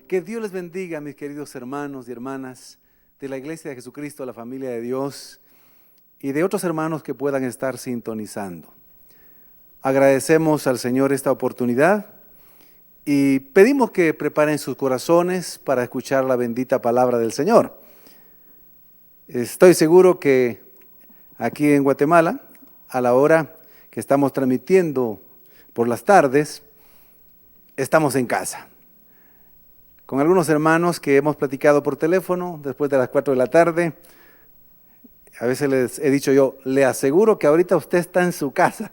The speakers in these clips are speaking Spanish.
Que Dios les bendiga, mis queridos hermanos y hermanas de la Iglesia de Jesucristo, la familia de Dios y de otros hermanos que puedan estar sintonizando. Agradecemos al Señor esta oportunidad y pedimos que preparen sus corazones para escuchar la bendita palabra del Señor. Estoy seguro que aquí en Guatemala, a la hora que estamos transmitiendo por las tardes, estamos en casa. Con algunos hermanos que hemos platicado por teléfono después de las 4 de la tarde, a veces les he dicho yo, le aseguro que ahorita usted está en su casa.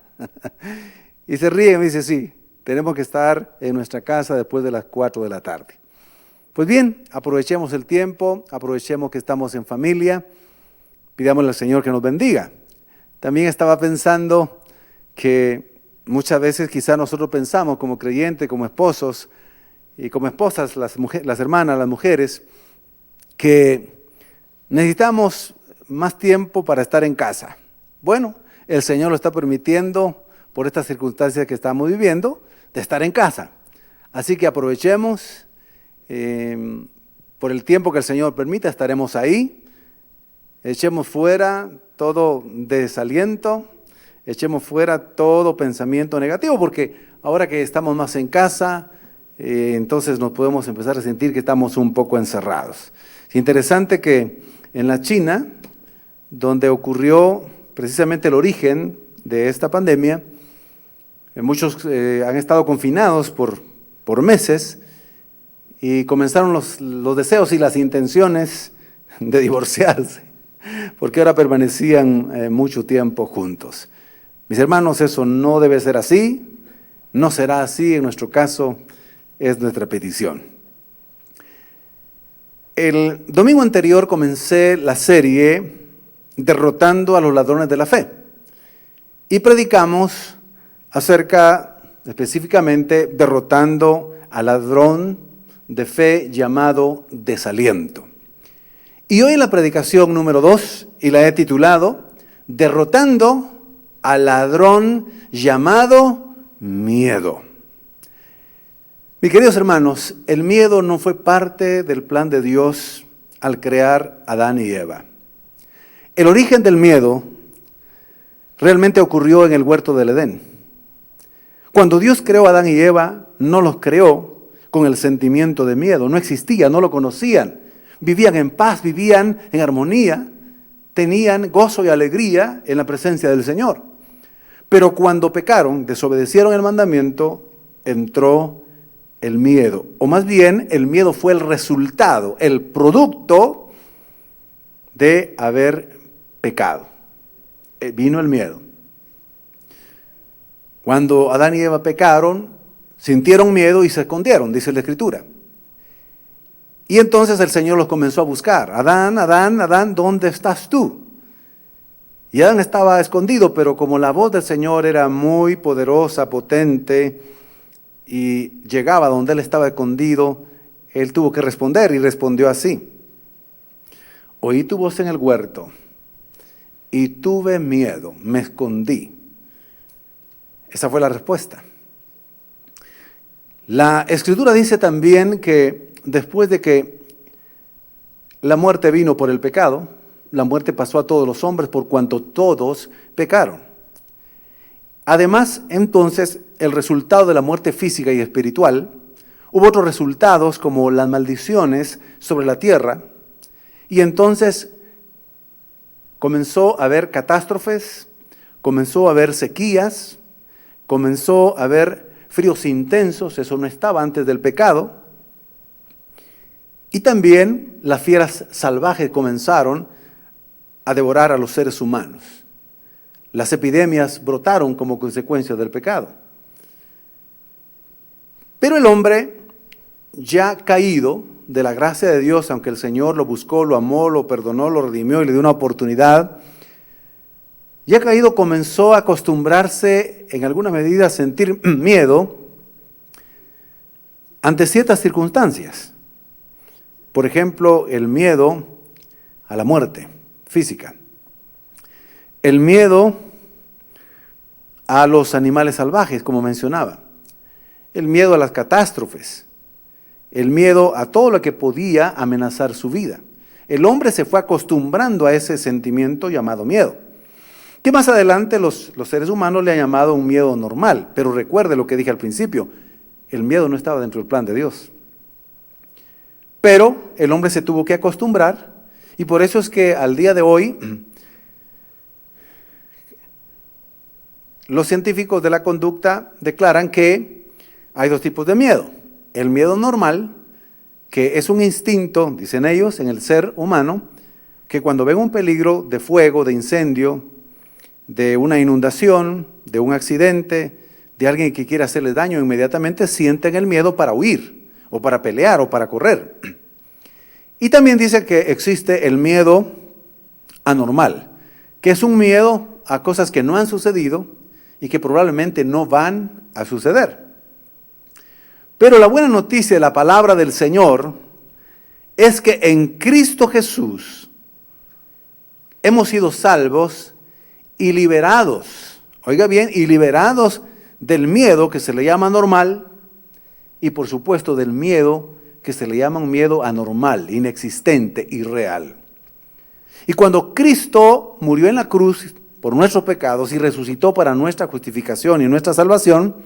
Y se ríe y me dice, sí, tenemos que estar en nuestra casa después de las 4 de la tarde. Pues bien, aprovechemos el tiempo, aprovechemos que estamos en familia, pidámosle al Señor que nos bendiga. También estaba pensando que muchas veces quizás nosotros pensamos como creyentes, como esposos, y como esposas, las hermanas, las mujeres, que necesitamos más tiempo para estar en casa. Bueno, el Señor lo está permitiendo por estas circunstancias que estamos viviendo, de estar en casa. Así que aprovechemos, por el tiempo que el Señor permita, estaremos ahí. Echemos fuera todo desaliento, echemos fuera todo pensamiento negativo, porque ahora que estamos más en casa, entonces nos podemos empezar a sentir que estamos un poco encerrados. Es interesante que en la China, donde ocurrió precisamente el origen de esta pandemia, muchos han estado confinados por meses y comenzaron los deseos y las intenciones de divorciarse, porque ahora permanecían mucho tiempo juntos. Mis hermanos, eso no debe ser así, no será así en nuestro caso. Es nuestra petición. El domingo anterior comencé la serie Derrotando a los ladrones de la fe y predicamos acerca específicamente derrotando al ladrón de fe llamado desaliento. Y hoy la predicación número 2 y la he titulado Derrotando al ladrón llamado miedo. Mis queridos hermanos, el miedo no fue parte del plan de Dios al crear a Adán y Eva. El origen del miedo realmente ocurrió en el huerto del Edén. Cuando Dios creó a Adán y Eva, no los creó con el sentimiento de miedo, no existía, no lo conocían. Vivían en paz, vivían en armonía, tenían gozo y alegría en la presencia del Señor. Pero cuando pecaron, desobedecieron el mandamiento, entró el miedo, o más bien el miedo fue el resultado, el producto de haber pecado. Vino el miedo. Cuando Adán y Eva pecaron, sintieron miedo y se escondieron, dice la Escritura. Y entonces el Señor los comenzó a buscar. Adán, Adán, Adán, ¿dónde estás tú? Y Adán estaba escondido, pero como la voz del Señor era muy poderosa, potente, y llegaba donde él estaba escondido, él tuvo que responder y respondió así: oí tu voz en el huerto y tuve miedo, me escondí. Esa fue la respuesta. La Escritura dice también que después de que la muerte vino por el pecado, la muerte pasó a todos los hombres por cuanto todos pecaron. Además, entonces, el resultado de la muerte física y espiritual, hubo otros resultados como las maldiciones sobre la tierra, y entonces comenzó a haber catástrofes, comenzó a haber sequías, comenzó a haber fríos intensos, eso no estaba antes del pecado, y también las fieras salvajes comenzaron a devorar a los seres humanos. Las epidemias brotaron como consecuencia del pecado. Pero el hombre, ya caído de la gracia de Dios, aunque el Señor lo buscó, lo amó, lo perdonó, lo redimió y le dio una oportunidad, ya caído comenzó a acostumbrarse en alguna medida a sentir miedo ante ciertas circunstancias. Por ejemplo, el miedo a la muerte física. El miedo a los animales salvajes, como mencionaba. El miedo a las catástrofes. el miedo a todo lo que podía amenazar su vida. El hombre se fue acostumbrando a ese sentimiento llamado miedo, que más adelante los seres humanos le han llamado un miedo normal. Pero recuerde lo que dije al principio, el miedo no estaba dentro del plan de Dios. Pero el hombre se tuvo que acostumbrar, y por eso es que al día de hoy los científicos de la conducta declaran que hay dos tipos de miedo. El miedo normal, que es un instinto, dicen ellos, en el ser humano, que cuando ven un peligro de fuego, de incendio, de una inundación, de un accidente, de alguien que quiere hacerle daño, inmediatamente sienten el miedo para huir, o para pelear, o para correr. Y también dice que existe el miedo anormal, que es un miedo a cosas que no han sucedido y que probablemente no van a suceder. Pero la buena noticia de la palabra del Señor es que en Cristo Jesús hemos sido salvos y liberados, oiga bien, y liberados del miedo que se le llama normal y por supuesto del miedo que se le llama un miedo anormal, inexistente, irreal. Y cuando Cristo murió en la cruz por nuestros pecados y resucitó para nuestra justificación y nuestra salvación,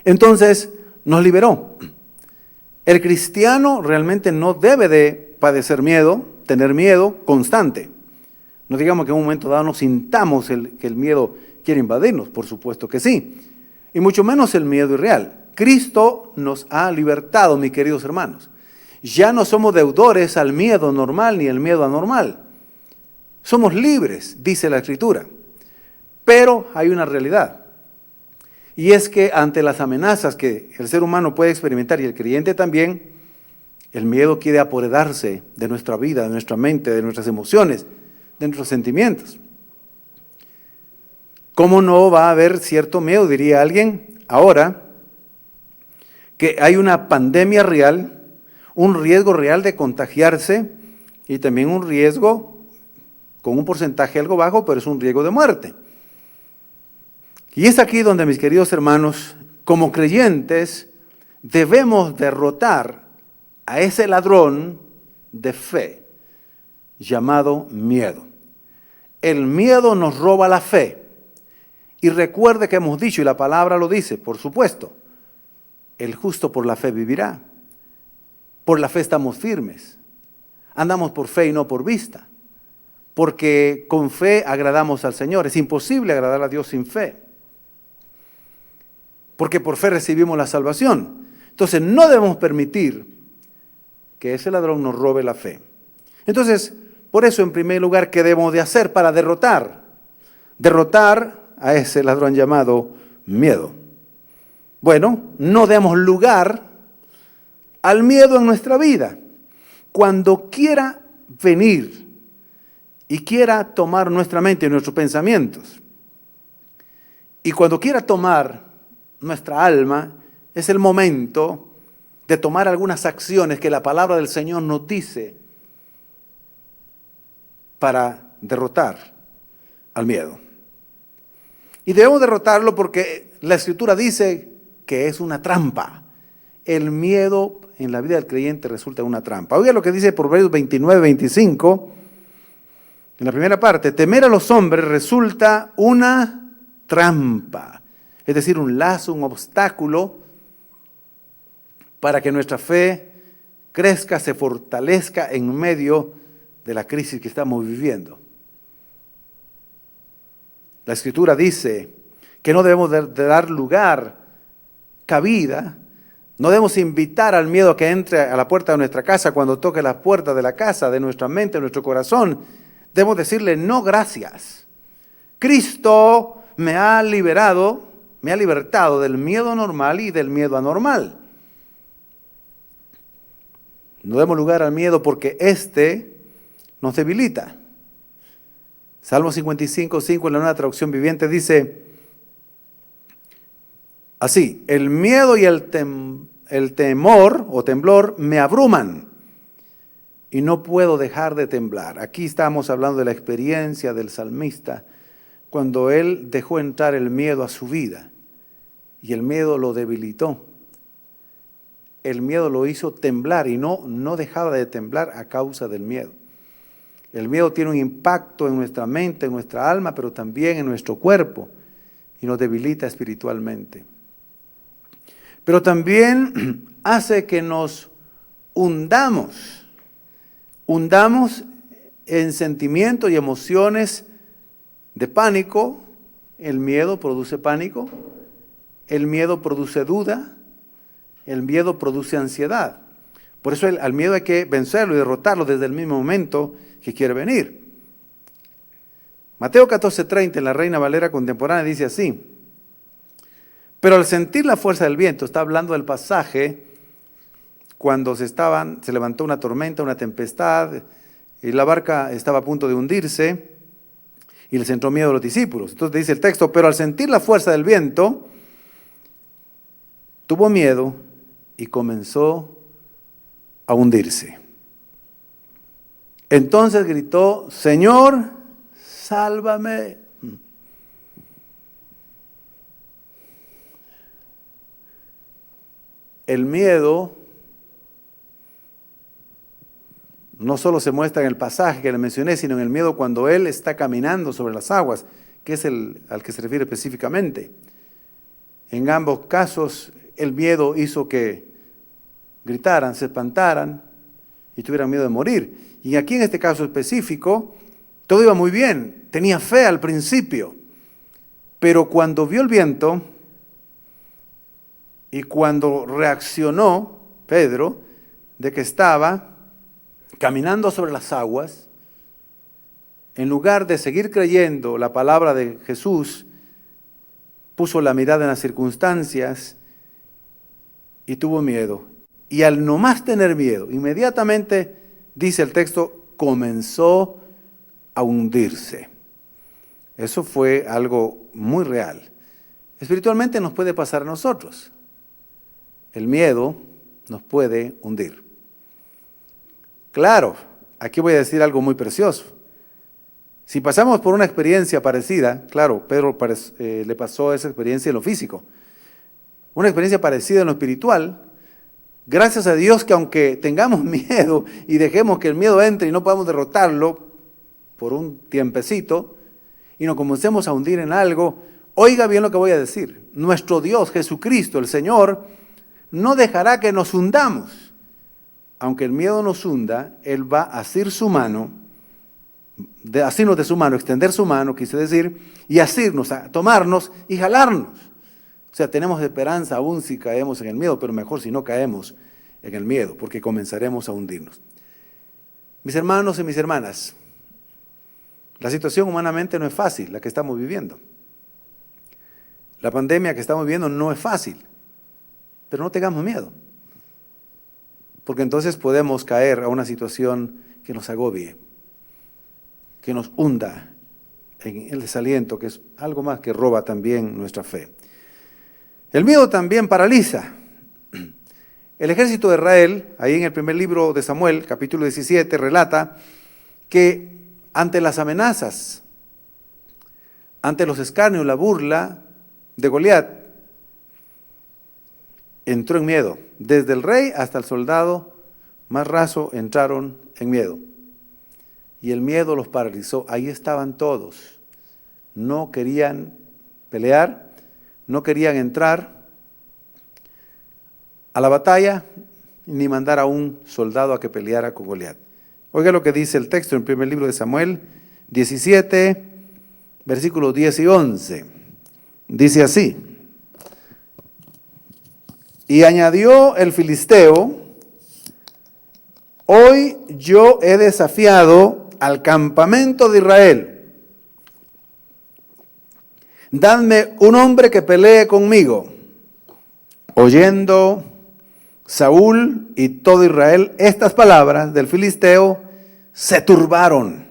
entonces nos liberó. El cristiano realmente no debe de padecer miedo, tener miedo constante. No digamos que en un momento dado nos sintamos que el miedo quiere invadirnos, por supuesto que sí. Y mucho menos el miedo irreal. Cristo nos ha libertado, mis queridos hermanos. Ya no somos deudores al miedo normal ni al miedo anormal. Somos libres, dice la Escritura. Pero hay una realidad. Y es que ante las amenazas que el ser humano puede experimentar y el creyente también, el miedo quiere apoderarse de nuestra vida, de nuestra mente, de nuestras emociones, de nuestros sentimientos. ¿Cómo no va a haber cierto miedo, diría alguien, ahora que hay una pandemia real, un riesgo real de contagiarse y también un riesgo con un porcentaje algo bajo, pero es un riesgo de muerte? Y es aquí donde, mis queridos hermanos, como creyentes, debemos derrotar a ese ladrón de fe llamado miedo. El miedo nos roba la fe. Y recuerde que hemos dicho, y la palabra lo dice, por supuesto, el justo por la fe vivirá. Por la fe estamos firmes. Andamos por fe y no por vista. Porque con fe agradamos al Señor. Es imposible agradar a Dios sin fe. Porque por fe recibimos la salvación. Entonces no debemos permitir que ese ladrón nos robe la fe. Entonces, por eso en primer lugar, ¿qué debemos de hacer para derrotar? Derrotar a ese ladrón llamado miedo. Bueno, no demos lugar al miedo en nuestra vida. Cuando quiera venir y quiera tomar nuestra mente y nuestros pensamientos, y cuando quiera tomar nuestra alma, es el momento de tomar algunas acciones que la palabra del Señor nos dice para derrotar al miedo. Y debemos derrotarlo porque la Escritura dice que es una trampa. El miedo en la vida del creyente resulta una trampa. Oiga lo que dice Proverbios 29, 25, en la primera parte: temer a los hombres resulta una trampa. Es decir, un lazo, un obstáculo para que nuestra fe crezca, se fortalezca en medio de la crisis que estamos viviendo. La Escritura dice que no debemos de dar lugar, cabida, no debemos invitar al miedo a que entre a la puerta de nuestra casa cuando toque la puerta de la casa, de nuestra mente, de nuestro corazón. Debemos decirle no gracias. Cristo me ha libertado del miedo normal y del miedo anormal. No demos lugar al miedo porque éste nos debilita. Salmo 55, 5 en la Nueva Traducción Viviente dice así: el miedo y el temor o temblor me abruman y no puedo dejar de temblar. Aquí estamos hablando de la experiencia del salmista cuando él dejó entrar el miedo a su vida y el miedo lo debilitó. el miedo lo hizo temblar y no dejaba de temblar a causa del miedo. El miedo tiene un impacto en nuestra mente, en nuestra alma, pero también en nuestro cuerpo y nos debilita espiritualmente. Pero también hace que nos hundamos en sentimientos y emociones de pánico. El miedo produce pánico, el miedo produce duda, el miedo produce ansiedad. Por eso al miedo hay que vencerlo y derrotarlo desde el mismo momento que quiere venir. Mateo 14:30 en la Reina Valera contemporánea dice así: pero al sentir la fuerza del viento, está hablando del pasaje cuando se levantó una tormenta, una tempestad, y la barca estaba a punto de hundirse, y les entró miedo a los discípulos. Entonces dice el texto, pero al sentir la fuerza del viento, tuvo miedo y comenzó a hundirse. Entonces gritó: Señor, sálvame. El miedo no solo se muestra en el pasaje que le mencioné, sino en el miedo cuando él está caminando sobre las aguas, que es al que se refiere específicamente. En ambos casos, el miedo hizo que gritaran, se espantaran y tuvieran miedo de morir. Y aquí en este caso específico, todo iba muy bien, tenía fe al principio, pero cuando vio el viento y cuando reaccionó Pedro de que estaba caminando sobre las aguas, en lugar de seguir creyendo la palabra de Jesús, puso la mirada en las circunstancias y tuvo miedo. Y al no más tener miedo, inmediatamente, dice el texto, comenzó a hundirse. Eso fue algo muy real. Espiritualmente nos puede pasar a nosotros. El miedo nos puede hundir. Claro, aquí voy a decir algo muy precioso. Si pasamos por una experiencia parecida, claro, Pedro le pasó esa experiencia en lo físico, una experiencia parecida en lo espiritual, gracias a Dios que aunque tengamos miedo y dejemos que el miedo entre y no podamos derrotarlo por un tiempecito y nos comencemos a hundir en algo, oiga bien lo que voy a decir. Nuestro Dios, Jesucristo, el Señor, no dejará que nos hundamos. Aunque el miedo nos hunda, Él va a asir su mano, asirnos de su mano, extender su mano, quise decir, y asirnos, a tomarnos y jalarnos. O sea, tenemos esperanza aún si caemos en el miedo, pero mejor si no caemos en el miedo, porque comenzaremos a hundirnos. Mis hermanos y mis hermanas, la situación humanamente no es fácil, la que estamos viviendo. La pandemia que estamos viviendo no es fácil, pero no tengamos miedo, porque entonces podemos caer a una situación que nos agobie, que nos hunda en el desaliento, que es algo más que roba también nuestra fe. El miedo también paraliza. El ejército de Israel, ahí en el primer libro de Samuel, capítulo 17, relata que ante las amenazas, ante los escarnios, la burla de Goliat, entró en miedo. Desde el rey hasta el soldado más raso entraron en miedo. Y el miedo los paralizó. Ahí estaban todos. No querían pelear, no querían entrar a la batalla, ni mandar a un soldado a que peleara con Goliat. Oiga lo que dice el texto en el primer libro de Samuel, 17, versículos 10 y 11. Dice así: y añadió el filisteo: hoy yo he desafiado al campamento de Israel. Dadme un hombre que pelee conmigo. Oyendo Saúl y todo Israel estas palabras del filisteo, se turbaron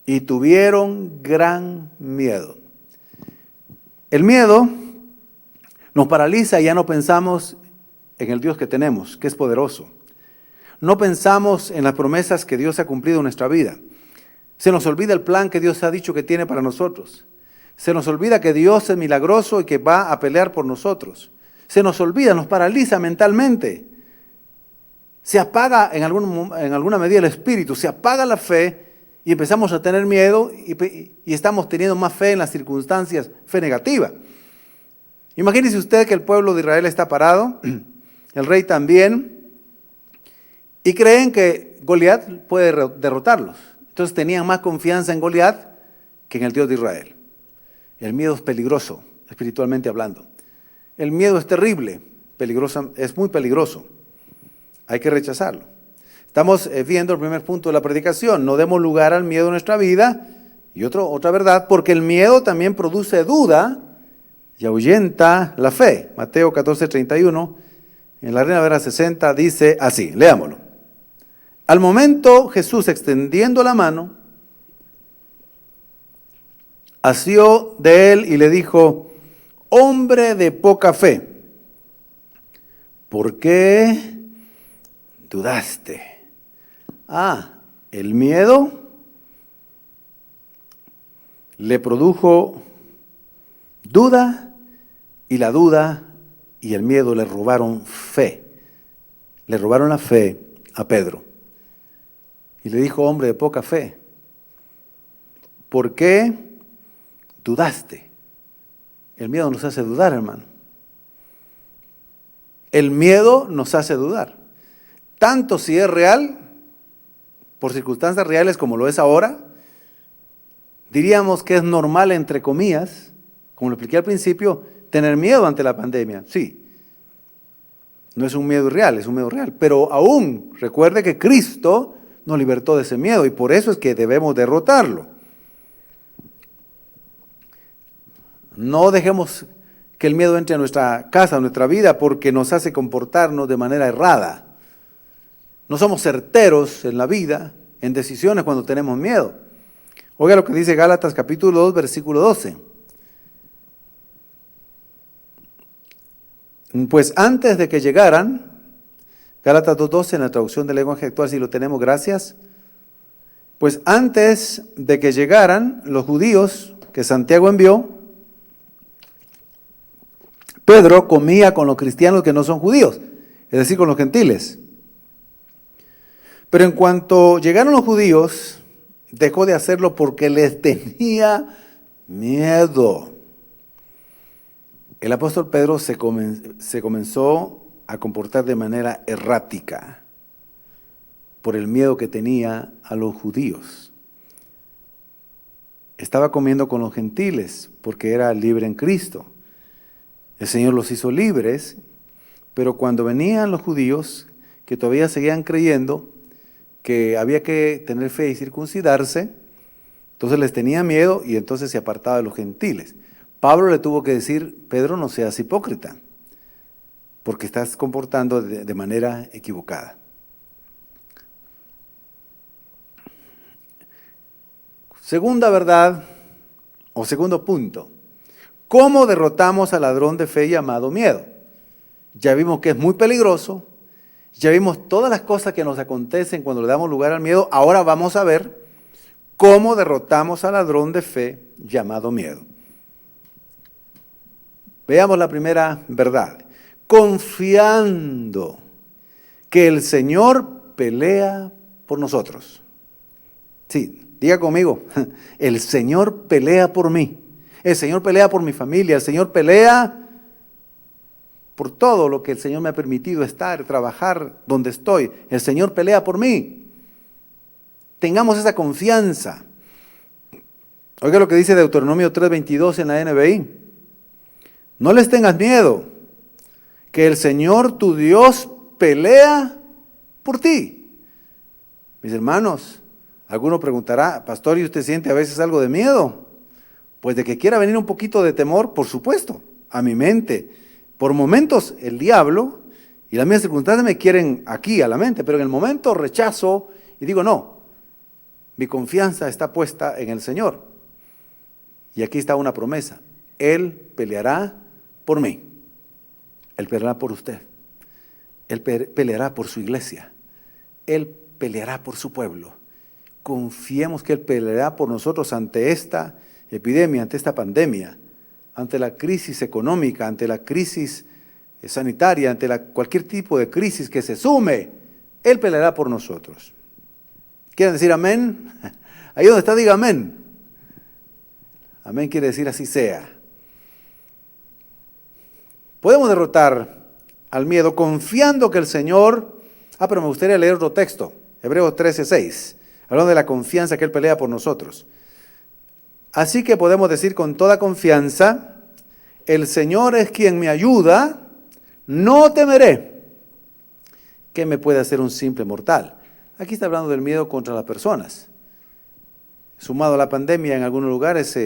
y tuvieron gran miedo. El miedo nos paraliza y ya no pensamos en el Dios que tenemos, que es poderoso. No pensamos en las promesas que Dios ha cumplido en nuestra vida. Se nos olvida el plan que Dios ha dicho que tiene para nosotros. Se nos olvida que Dios es milagroso y que va a pelear por nosotros. Se nos olvida, nos paraliza mentalmente. Se apaga en alguna medida el espíritu, se apaga la fe y empezamos a tener miedo y estamos teniendo más fe en las circunstancias, fe negativa. Imagínese usted que el pueblo de Israel está parado, el rey también, y creen que Goliat puede derrotarlos. Entonces tenían más confianza en Goliat que en el Dios de Israel. El miedo es peligroso, espiritualmente hablando. El miedo es terrible, es muy peligroso. Hay que rechazarlo. Estamos viendo el primer punto de la predicación. No demos lugar al miedo en nuestra vida. Y otra verdad, porque el miedo también produce duda y ahuyenta la fe. Mateo 14:31, en la Reina Valera 60, dice así, leámoslo. Al momento Jesús, extendiendo la mano, asió de él y le dijo, hombre de poca fe, ¿por qué dudaste? El miedo le produjo duda y la duda y el miedo le robaron fe. Le robaron la fe a Pedro. Y le dijo, hombre de poca fe, ¿por qué dudaste? El miedo nos hace dudar, hermano. El miedo nos hace dudar. Tanto si es real, por circunstancias reales como lo es ahora, diríamos que es normal, entre comillas, como lo expliqué al principio, tener miedo ante la pandemia. Sí, no es un miedo irreal, es un miedo real. Pero aún, recuerde que Cristo nos libertó de ese miedo y por eso es que debemos derrotarlo. No dejemos que el miedo entre a nuestra casa, a nuestra vida, porque nos hace comportarnos de manera errada. No somos certeros en la vida, en decisiones cuando tenemos miedo. Oiga lo que dice Gálatas capítulo 2, versículo 12. Pues antes de que llegaran, Gálatas 2:12 en la traducción del lenguaje actual, si lo tenemos, gracias. Pues antes de que llegaran los judíos que Santiago envió, Pedro comía con los cristianos que no son judíos, es decir, con los gentiles. Pero en cuanto llegaron los judíos, dejó de hacerlo porque les tenía miedo. El apóstol Pedro se comenzó a comportar de manera errática por el miedo que tenía a los judíos. Estaba comiendo con los gentiles porque era libre en Cristo. El Señor los hizo libres, pero cuando venían los judíos, que todavía seguían creyendo que había que tener fe y circuncidarse, entonces les tenía miedo y entonces se apartaba de los gentiles. Pablo le tuvo que decir, Pedro, no seas hipócrita, porque estás comportando de manera equivocada. Segunda verdad, o segundo punto, ¿cómo derrotamos al ladrón de fe llamado miedo? Ya vimos que es muy peligroso, ya vimos todas las cosas que nos acontecen cuando le damos lugar al miedo, ahora vamos a ver cómo derrotamos al ladrón de fe llamado miedo. Veamos la primera verdad. Confiando que el Señor pelea por nosotros. Sí, diga conmigo, el Señor pelea por mí. El Señor pelea por mi familia. El Señor pelea por todo lo que el Señor me ha permitido estar, trabajar donde estoy. El Señor pelea por mí. Tengamos esa confianza. Oiga lo que dice Deuteronomio 3:22 en la NBI. No les tengas miedo, que el Señor tu Dios pelea por ti. Mis hermanos, alguno preguntará, pastor, ¿y usted siente a veces algo de miedo? Pues de que quiera venir un poquito de temor, por supuesto, a mi mente. Por momentos el diablo y las mismas circunstancias me quieren aquí a la mente, pero en el momento rechazo y digo, no, mi confianza está puesta en el Señor. Y aquí está una promesa, Él peleará por mí, Él peleará por usted, Él peleará por su iglesia, Él peleará por su pueblo. Confiemos que Él peleará por nosotros ante esta epidemia, ante esta pandemia, ante la crisis económica, ante la crisis sanitaria, ante cualquier tipo de crisis que se sume, Él peleará por nosotros. ¿Quieren decir amén? Ahí donde está, diga amén. Amén quiere decir así sea. Podemos derrotar al miedo confiando que el Señor... pero me gustaría leer otro texto, Hebreos 13:6, hablando de la confianza que Él pelea por nosotros. Así que podemos decir con toda confianza, el Señor es quien me ayuda, no temeré. ¿Qué me puede hacer un simple mortal? Aquí está hablando del miedo contra las personas. Sumado a la pandemia, en algunos lugares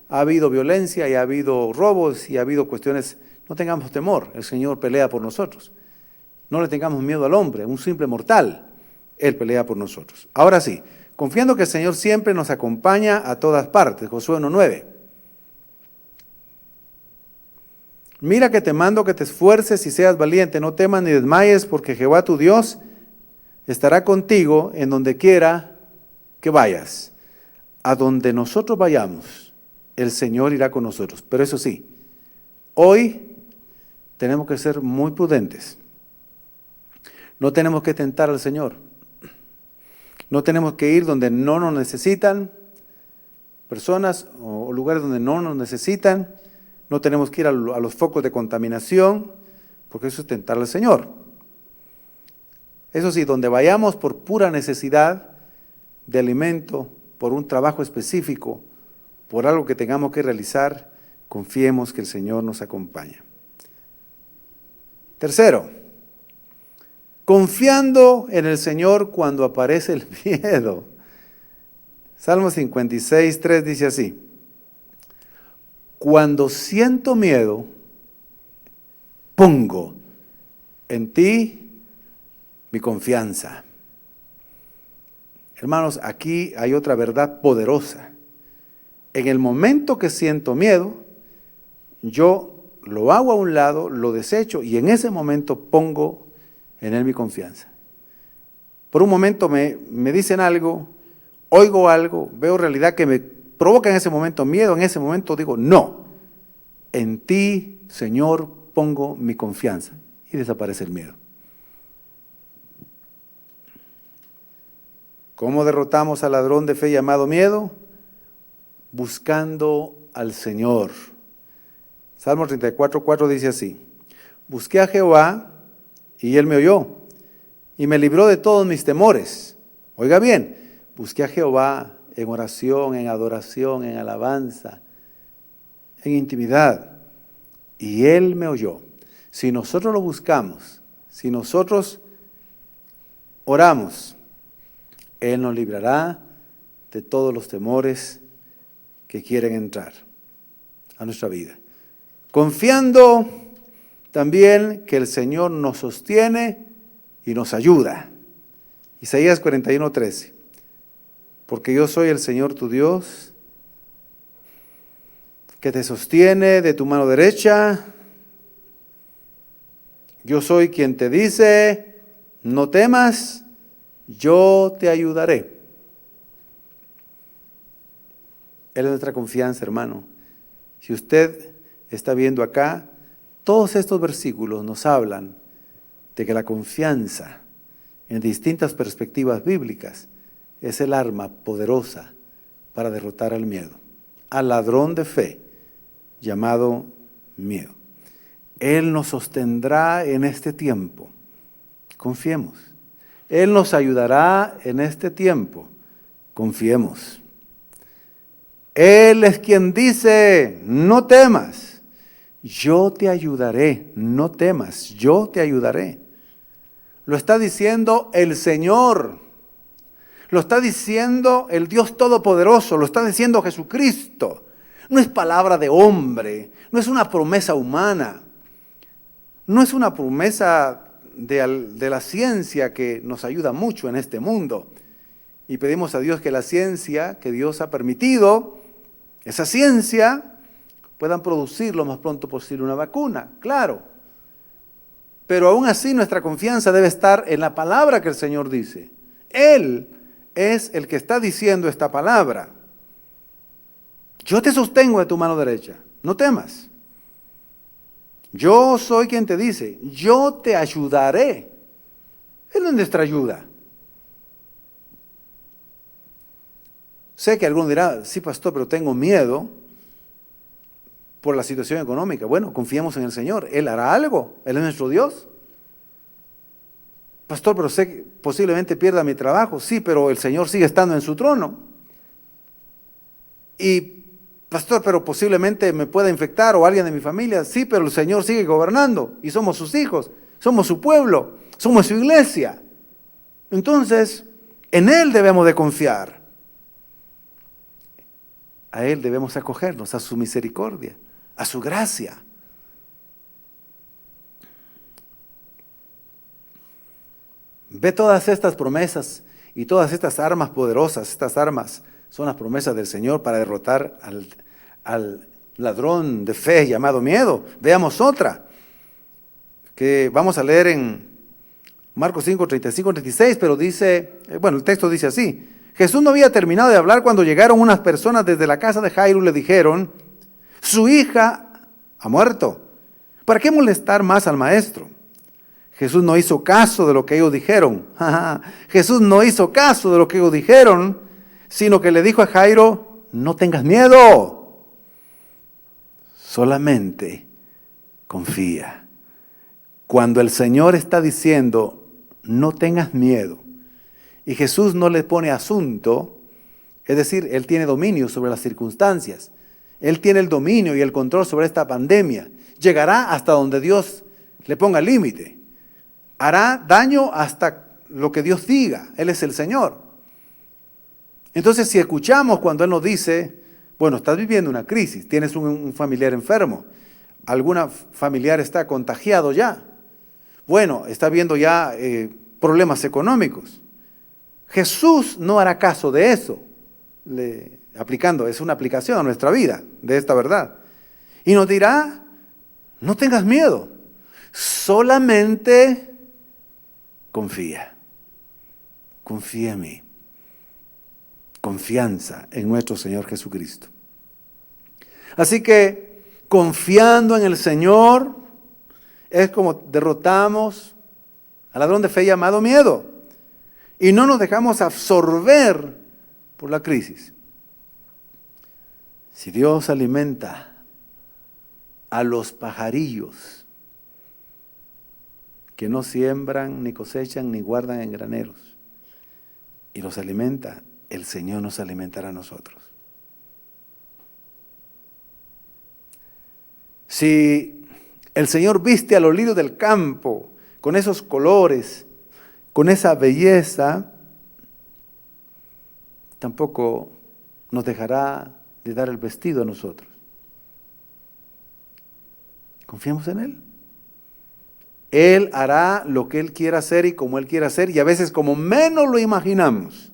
ha habido violencia y ha habido robos y ha habido cuestiones. No tengamos temor, el Señor pelea por nosotros. No le tengamos miedo al hombre, un simple mortal. Él pelea por nosotros. Ahora sí, confiando que el Señor siempre nos acompaña a todas partes. Josué 1:9. Mira que te mando que te esfuerces y seas valiente, no temas ni desmayes, porque Jehová tu Dios estará contigo en donde quiera que vayas. A donde nosotros vayamos, el Señor irá con nosotros. Pero eso sí, hoy tenemos que ser muy prudentes. No tenemos que tentar al Señor. No tenemos que ir donde no nos necesitan personas o lugares donde no nos necesitan. No tenemos que ir a los focos de contaminación, porque eso es tentar al Señor. Eso sí, donde vayamos por pura necesidad de alimento, por un trabajo específico, por algo que tengamos que realizar, confiemos que el Señor nos acompaña. Tercero, confiando en el Señor cuando aparece el miedo. Salmo 56:3 dice así: cuando siento miedo, pongo en ti mi confianza. Hermanos, aquí hay otra verdad poderosa. En el momento que siento miedo, yo lo hago a un lado, lo desecho y en ese momento pongo en Él mi confianza. Por un momento me dicen algo, oigo algo, veo realidad que me provoca en ese momento miedo, en ese momento digo, no, en ti, Señor, pongo mi confianza. Y desaparece el miedo. ¿Cómo derrotamos al ladrón de fe llamado miedo? Buscando al Señor. Salmo 34:4 dice así: busqué a Jehová y Él me oyó y me libró de todos mis temores. Oiga bien, busqué a Jehová en oración, en adoración, en alabanza, en intimidad, y Él me oyó. Si nosotros lo buscamos, si nosotros oramos, Él nos librará de todos los temores que quieren entrar a nuestra vida. Confiando también que el Señor nos sostiene y nos ayuda. Isaías 41:13. Porque yo soy el Señor tu Dios, que te sostiene de tu mano derecha. Yo soy quien te dice, no temas, yo te ayudaré. Él es nuestra confianza, hermano. Si usted está viendo acá, todos estos versículos nos hablan de que la confianza en distintas perspectivas bíblicas es el arma poderosa para derrotar al miedo, al ladrón de fe llamado miedo. Él nos sostendrá en este tiempo. Confiemos. Él nos ayudará en este tiempo. Confiemos. Él es quien dice, no temas, yo te ayudaré, no temas, yo te ayudaré. Lo está diciendo el Señor, lo está diciendo el Dios Todopoderoso, lo está diciendo Jesucristo. No es palabra de hombre, no es una promesa humana, no es una promesa de la ciencia que nos ayuda mucho en este mundo. Y pedimos a Dios que la ciencia que Dios ha permitido, esa ciencia, puedan producir lo más pronto posible una vacuna, claro. Pero aún así nuestra confianza debe estar en la palabra que el Señor dice. Él es el que está diciendo esta palabra. Yo te sostengo de tu mano derecha, no temas. Yo soy quien te dice, yo te ayudaré. Él es nuestra ayuda. Sé que alguno dirá, sí, pastor, pero tengo miedo por la situación económica. Bueno, confiemos en el Señor. Él hará algo. Él es nuestro Dios. Pastor, pero sé que posiblemente pierda mi trabajo. Sí, pero el Señor sigue estando en su trono. Y, pastor, pero posiblemente me pueda infectar o alguien de mi familia. Sí, pero el Señor sigue gobernando y somos sus hijos, somos su pueblo, somos su iglesia. Entonces, en Él debemos de confiar. A Él debemos acogernos, a su misericordia, a su gracia. Ve todas estas promesas y todas estas armas poderosas. Estas armas son las promesas del Señor para derrotar al ladrón de fe llamado miedo. Veamos otra, que vamos a leer en Marcos 5, 35, 36, pero dice, bueno, el texto dice así: Jesús no había terminado de hablar cuando llegaron unas personas desde la casa de Jairo y le dijeron, su hija ha muerto, ¿para qué molestar más al maestro? Jesús no hizo caso de lo que ellos dijeron. Jesús no hizo caso de lo que ellos dijeron, sino que le dijo a Jairo, no tengas miedo, solamente confía. Cuando el Señor está diciendo, no tengas miedo, y Jesús no le pone asunto, es decir, Él tiene dominio sobre las circunstancias, Él tiene el dominio y el control sobre esta pandemia, llegará hasta donde Dios le ponga límite, hará daño hasta lo que Dios diga, Él es el Señor. Entonces, si escuchamos cuando Él nos dice, bueno, estás viviendo una crisis, tienes un familiar enfermo, alguna familiar está contagiado ya, bueno, está viendo ya problemas económicos. Jesús no hará caso de eso, aplicando, es una aplicación a nuestra vida de esta verdad. Y nos dirá, no tengas miedo, solamente confía en mí. Confianza en nuestro Señor Jesucristo. Así que, confiando en el Señor, es como derrotamos al ladrón de fe llamado miedo. Y no nos dejamos absorber por la crisis. Si Dios alimenta a los pajarillos que no siembran, ni cosechan, ni guardan en graneros, y los alimenta, el Señor nos alimentará a nosotros. Si el Señor viste a los lirios del campo con esos colores, con esa belleza, tampoco nos dejará de dar el vestido a nosotros. Confiemos en Él. Él hará lo que Él quiera hacer y como Él quiera hacer, y a veces como menos lo imaginamos,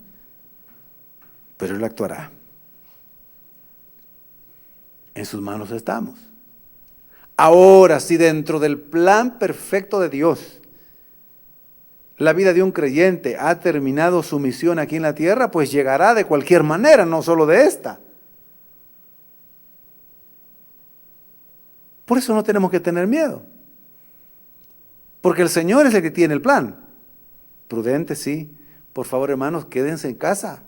pero Él actuará. En sus manos estamos. Ahora, si dentro del plan perfecto de Dios, la vida de un creyente ha terminado su misión aquí en la tierra, pues llegará de cualquier manera, no solo de esta. Por eso no tenemos que tener miedo. Porque el Señor es el que tiene el plan. Prudente, sí. Por favor, hermanos, quédense en casa.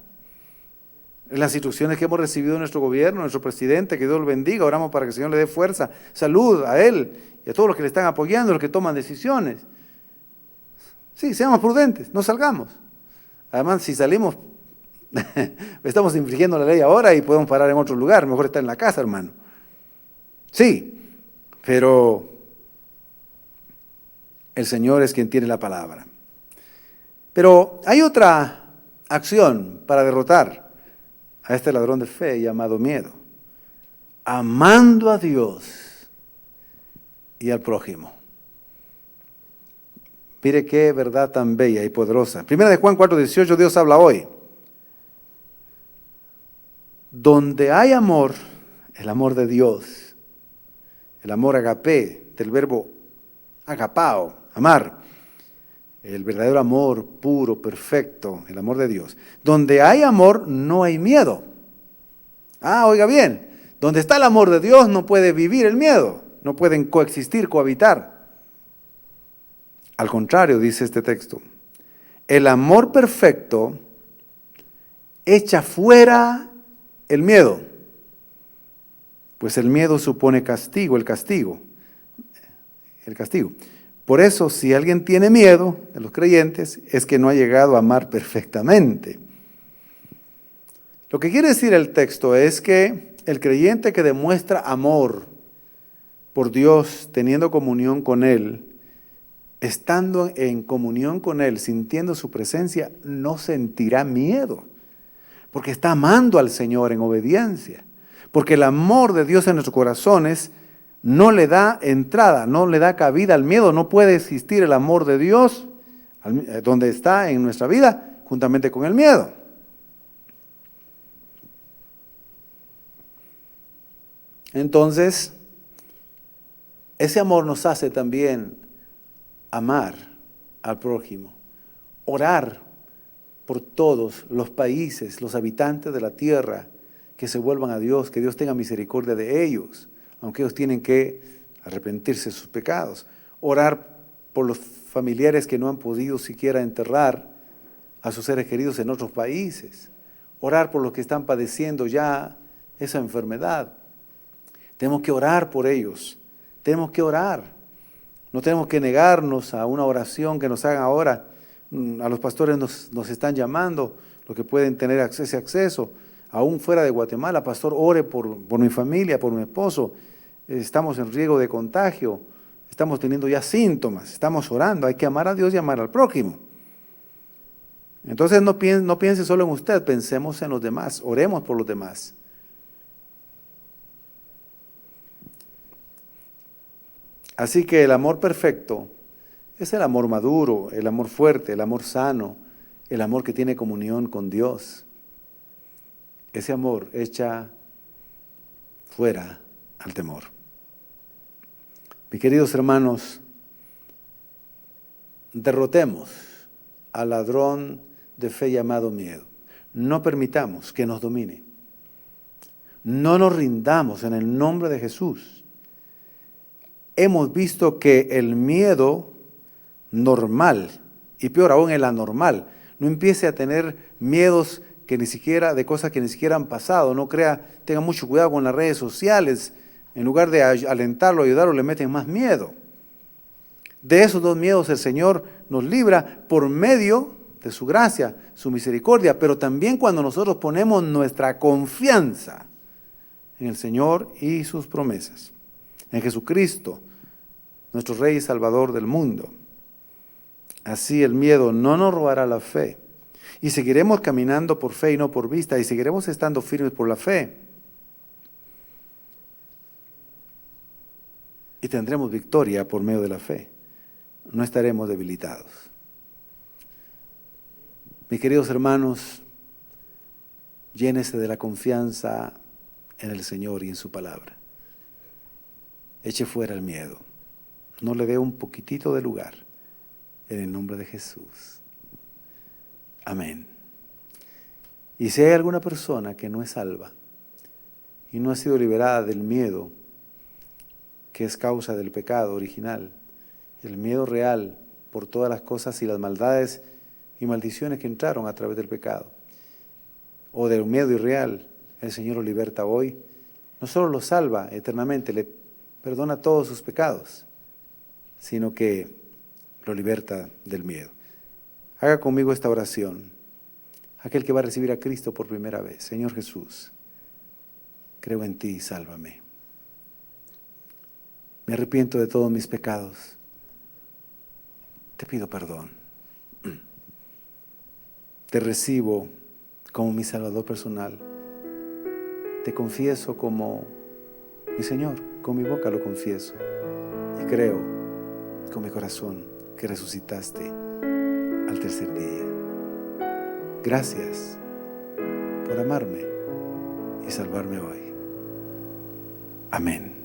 En las instrucciones que hemos recibido de nuestro gobierno, nuestro presidente, que Dios lo bendiga, oramos para que el Señor le dé fuerza, salud a él y a todos los que le están apoyando, los que toman decisiones. Sí, seamos prudentes, no salgamos. Además, si salimos, estamos infringiendo la ley ahora y podemos parar en otro lugar, mejor estar en la casa, hermano. Sí, pero el Señor es quien tiene la palabra. Pero hay otra acción para derrotar a este ladrón de fe llamado miedo. Amando a Dios y al prójimo. Mire qué verdad tan bella y poderosa. Primera de Juan 4:18, Dios habla hoy. Donde hay amor, el amor de Dios, el amor agapé, del verbo agapao, amar, el verdadero amor puro, perfecto, el amor de Dios. Donde hay amor, no hay miedo. Oiga bien, donde está el amor de Dios no puede vivir el miedo. no pueden coexistir, cohabitar. Al contrario, dice este texto, el amor perfecto echa fuera el miedo, pues el miedo supone castigo, el castigo. Por eso, si alguien tiene miedo de los creyentes, es que no ha llegado a amar perfectamente. Lo que quiere decir el texto es que el creyente que demuestra amor por Dios, teniendo comunión con Él, estando en comunión con Él, sintiendo su presencia, no sentirá miedo, porque está amando al Señor en obediencia. Porque el amor de Dios en nuestros corazones no le da entrada, no le da cabida al miedo. No puede existir el amor de Dios donde está en nuestra vida, juntamente con el miedo. Entonces, ese amor nos hace también amar al prójimo, orar por todos los países, los habitantes de la tierra, que se vuelvan a Dios, que Dios tenga misericordia de ellos, aunque ellos tienen que arrepentirse de sus pecados. Orar por los familiares que no han podido siquiera enterrar a sus seres queridos en otros países. Orar por los que están padeciendo ya esa enfermedad. Tenemos que orar por ellos, tenemos que orar. No tenemos que negarnos a una oración que nos hagan ahora. A los pastores nos están llamando, los que pueden tener ese acceso, aún fuera de Guatemala. Pastor, ore por mi familia, por mi esposo. Estamos en riesgo de contagio, estamos teniendo ya síntomas, estamos orando. Hay que amar a Dios y amar al prójimo. Entonces no piense solo en usted, pensemos en los demás, oremos por los demás. Así que el amor perfecto es el amor maduro, el amor fuerte, el amor sano, el amor que tiene comunión con Dios. Ese amor echa fuera al temor. Mis queridos hermanos, derrotemos al ladrón de fe llamado miedo. No permitamos que nos domine. No nos rindamos en el nombre de Jesús. Hemos visto que el miedo normal, y peor aún el anormal, no empiece a tener miedos de cosas que ni siquiera han pasado. No tenga mucho cuidado con las redes sociales. En lugar de alentarlo, ayudarlo, le meten más miedo. De esos dos miedos el Señor nos libra por medio de su gracia, su misericordia, pero también cuando nosotros ponemos nuestra confianza en el Señor y sus promesas, en Jesucristo, nuestro Rey y Salvador del mundo. Así el miedo no nos robará la fe. Y seguiremos caminando por fe y no por vista, y seguiremos estando firmes por la fe. Y tendremos victoria por medio de la fe. No estaremos debilitados. Mis queridos hermanos, llénese de la confianza en el Señor y en su palabra. Eche fuera el miedo. No le dé un poquitito de lugar. En el nombre de Jesús. Amén. Y si hay alguna persona que no es salva y no ha sido liberada del miedo, que es causa del pecado original, el miedo real por todas las cosas y las maldades y maldiciones que entraron a través del pecado, o del miedo irreal, el Señor lo liberta hoy. No solo lo salva eternamente, le perdona todos sus pecados, sino que lo liberta del miedo. Haga conmigo esta oración. Aquel que va a recibir a Cristo por primera vez. Señor Jesús, creo en ti, sálvame. Me arrepiento de todos mis pecados. Te pido perdón. Te recibo como mi Salvador personal. Te confieso como mi Señor. Con mi boca lo confieso. Y creo con mi corazón que resucitaste al tercer día. Gracias por amarme y salvarme hoy. Amén.